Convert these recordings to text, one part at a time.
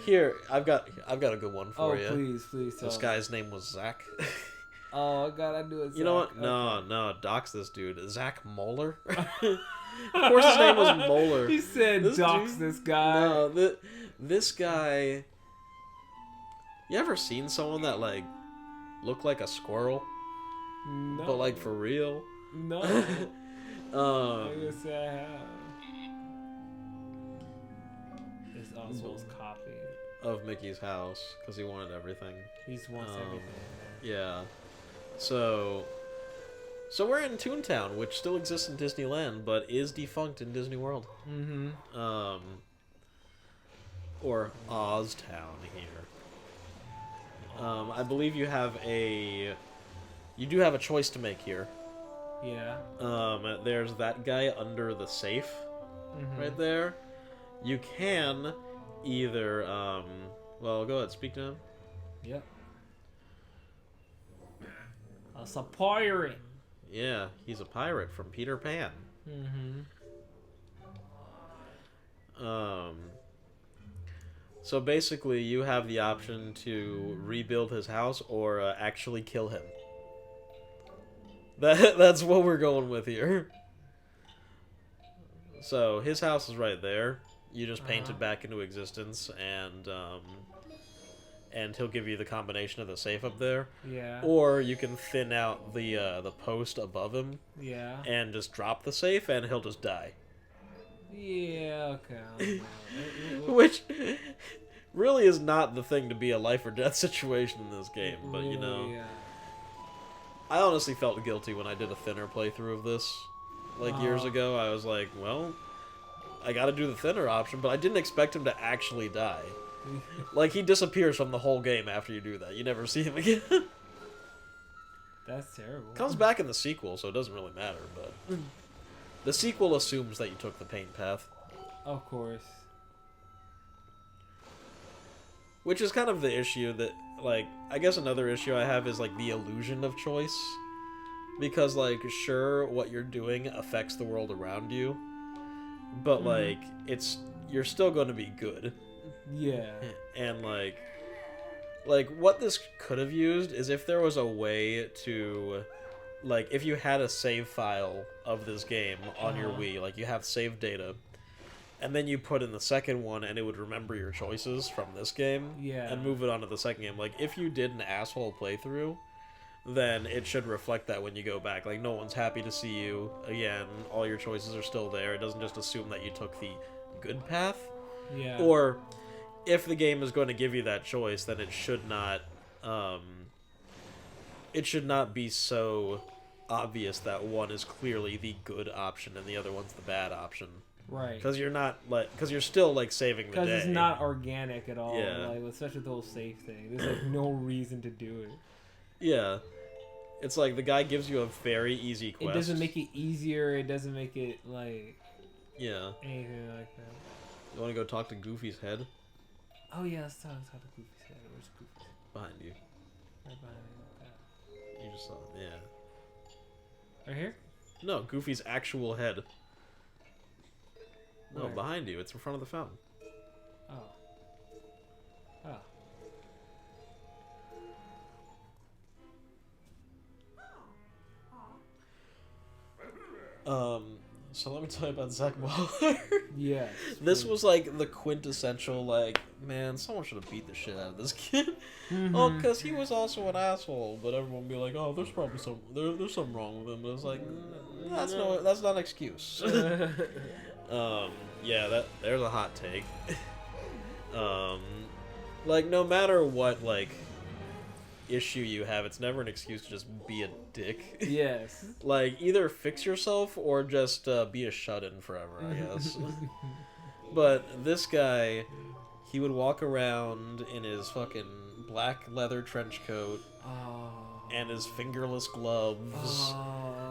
Here, I've got a good one for you. Please tell This me. guy's name was Zach. Oh god, I knew it. You know what? Okay. No, dox this dude. Zach Moeller? Of course his name was Moeller. He said dox this guy. No, this guy... You ever seen someone that, like, looked like a squirrel? No. But, like, for real? No. I guess I have. It's Oswald's copy. Of Mickey's house, because he wanted everything. He just wants everything. Yeah. So we're in Toontown, which still exists in Disneyland, but is defunct in Disney World. Mm-hmm. Or Ostown here. I believe you do have a choice to make here. Yeah. There's that guy under the safe, right there. You can either, well, go ahead, speak to him. Yep. That's a pirate. Yeah, he's a pirate from Peter Pan. So basically, you have the option to rebuild his house or actually kill him. That's what we're going with here. So his house is right there. You just paint it back into existence, and he'll give you the combination of the safe up there. Yeah. Or you can thin out the post above him. Yeah. And just drop the safe, and he'll just die. Yeah. Okay. Which really is not the thing to be a life or death situation in this game, but you know. Yeah. I honestly felt guilty when I did a thinner playthrough of this, like years ago. I was like, well, I gotta do the thinner option, but I didn't expect him to actually die. Like, he disappears from the whole game after you do that. You never see him again. That's terrible. Comes back in the sequel, so it doesn't really matter, but... The sequel assumes that you took the paint path. Of course. Which is kind of the issue that, like, I guess another issue I have is, like, the illusion of choice. Because, like, sure, what you're doing affects the world around you, but, like, you're still going to be good. Yeah. And, like, what this could have used is if there was a way to, like, if you had a save file of this game on your Wii, like, you have save data, and then you put in the second one, and it would remember your choices from this game, and move it on to the second game. Like, if you did an asshole playthrough, then it should reflect that when you go back. Like, no one's happy to see you again, all your choices are still there, it doesn't just assume that you took the good path. Yeah. Or, if the game is going to give you that choice, then it should not be so obvious that one is clearly the good option and the other one's the bad option. Right. Because you're still, like, saving the day. Because it's not organic at all. Yeah. Like, especially with the whole safe thing. There's, like, no reason to do it. Yeah. It's like, the guy gives you a very easy quest. It doesn't make it easier. It doesn't make it, like... Yeah. Anything like that. You want to go talk to Goofy's head? Oh, yeah, let's talk to Goofy's head. Where's Goofy's head? Behind you. Right behind me, like that. You just saw it, yeah. Right here? No, Goofy's actual head. No, Where? behind you. It's in front of the fountain. Oh. So let me tell you about Zach Waller. Yes. This was, like, the quintessential, like, man, someone should have beat the shit out of this kid. Oh, because he was also an asshole, but everyone would be like, oh, there's probably there's something wrong with him. But it's like, that's not an excuse. Yeah, there's a hot take. Like, no matter what, like, issue you have, it's never an excuse to just be a dick. Yes. Like, either fix yourself or just be a shut-in forever, I guess. But this guy, he would walk around in his fucking black leather trench coat and his fingerless gloves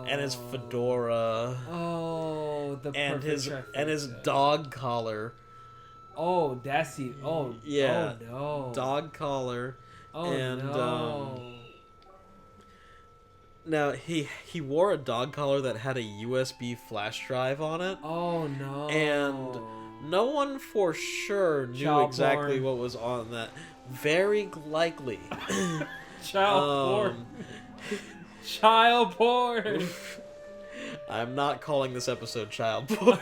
and his fedora and his dog collar. Oh, that's it. Oh, yeah. Oh, no. Dog collar. Oh, and, no. Now, he wore a dog collar that had a USB flash drive on it. Oh, no. And No one for sure knew Child exactly porn. what was on that. Very likely. Child porn. Child porn. I'm not calling this episode child porn.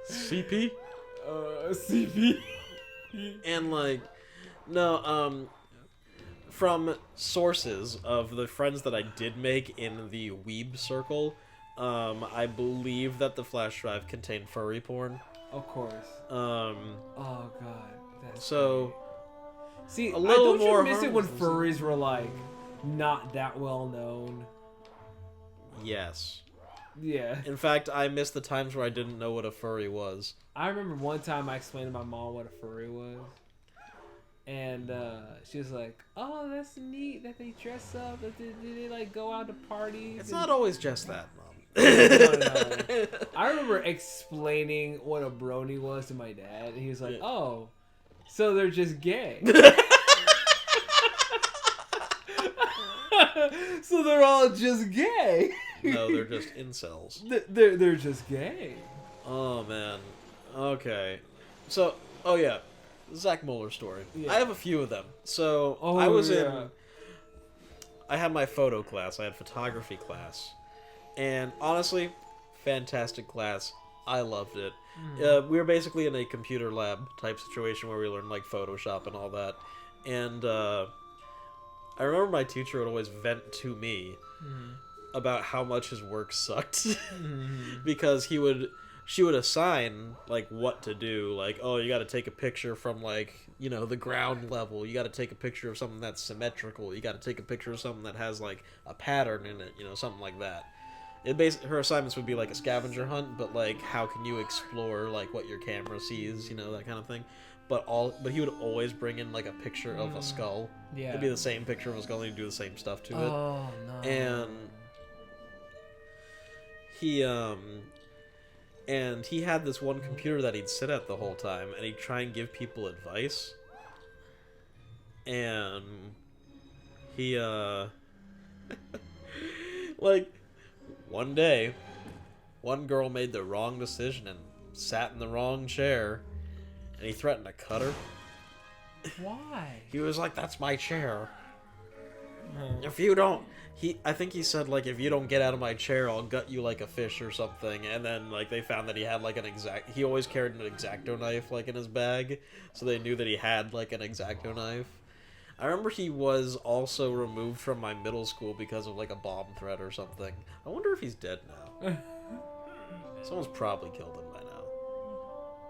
CP? CP. And like, no, from sources of the friends that I did make in the weeb circle, I believe that the flash drive contained furry porn. Of course. Oh god. That's so see, a little don't more you miss it when harmless. furries were like not that well known? Yes. Yeah. In fact, I missed the times where I didn't know what a furry was. I remember one time I explained to my mom what a furry was. And she was like, "Oh, that's neat that they dress up. That they like go out to parties." It's not always just that, Mom. No. I remember explaining what a brony was to my dad, and he was like, "Oh, so they're just gay." So they're all just gay. No, they're just incels. They're just gay. Oh man. Okay. So, oh yeah, Zach Muller story. Yeah. I have a few of them. So I had my photo class. I had photography class, and honestly, fantastic class. I loved it. We were basically in a computer lab type situation where we learned like Photoshop and all that. And I remember my teacher would always vent to me about how much his work sucked because she would assign like what to do, like, oh, you got to take a picture from like, you know, the ground level, you got to take a picture of something that's symmetrical, you got to take a picture of something that has like a pattern in it, you know, something like that. Her assignments would be like a scavenger hunt, but like how can you explore like what your camera sees, you know, that kind of thing. But he would always bring in like a picture of a skull. Yeah. It'd be the same picture of a skull, and he'd do the same stuff to it. Oh no. And he had this one computer that he'd sit at the whole time, and he'd try and give people advice. And he like one day, one girl made the wrong decision and sat in the wrong chair, and he threatened to cut her. Why? He was like, "That's my chair. If you don't," I think he said like, "If you don't get out of my chair, I'll gut you like a fish or something." And then like they found that he had like he always carried an X-Acto knife like in his bag, so they knew that he had like an X-Acto knife. I remember he was also removed from my middle school because of like a bomb threat or something. I wonder if he's dead now. Someone's probably killed him by now.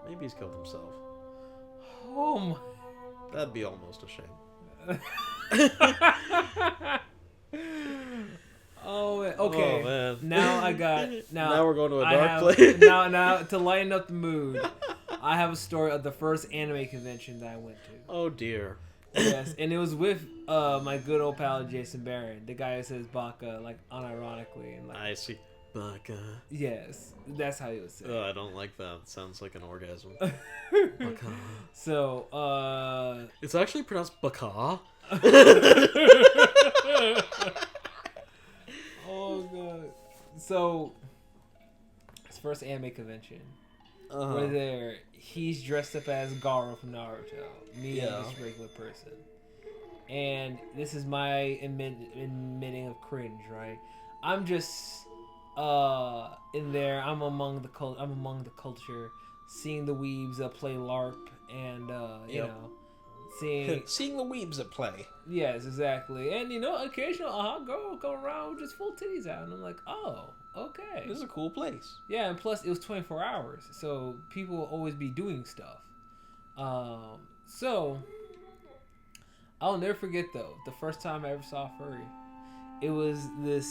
Maybe he's killed himself. Oh my. That'd be almost a shame. Oh man. Okay. Oh, man. Now we're going to a dark place. now to lighten up the mood, I have a story of the first anime convention that I went to. Oh dear. Yes, and it was with my good old pal Jason Barron, the guy who says "baka" like unironically, and like I see. Baka. Yes, that's how he would say. Oh, I don't like that. It sounds like an orgasm. Baka. So, It's actually pronounced baka. Oh god. So, his first anime convention. We're there. He's dressed up as Gaara from Naruto. Me as this regular person. And this is my admitting of cringe, right? I'm just in there. I'm among the culture, seeing the weebs play LARP, and you know, seeing the weebs at play. Yes, exactly. And you know, occasional girl will go around with just full titties out, and I'm like, oh, okay, This is a cool place. yeah. And plus, it was 24 hours, so people will always be doing stuff. So I'll never forget though the first time I ever saw a furry. It was this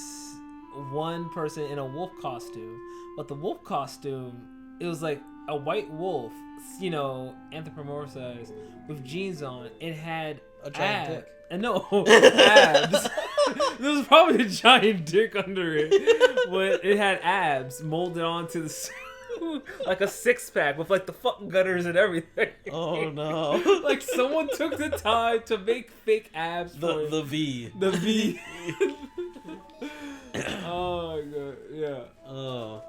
one person in a wolf costume, but the wolf costume, it was like a white wolf, you know, anthropomorphized with jeans on. It had A giant abs. dick. And no, abs. There was probably a giant dick under it, but it had abs molded onto the suit, like a six-pack with like the fucking gutters and everything. Oh no! Like someone took the time to make fake abs for The V. the V. Oh my god, yeah. Oh.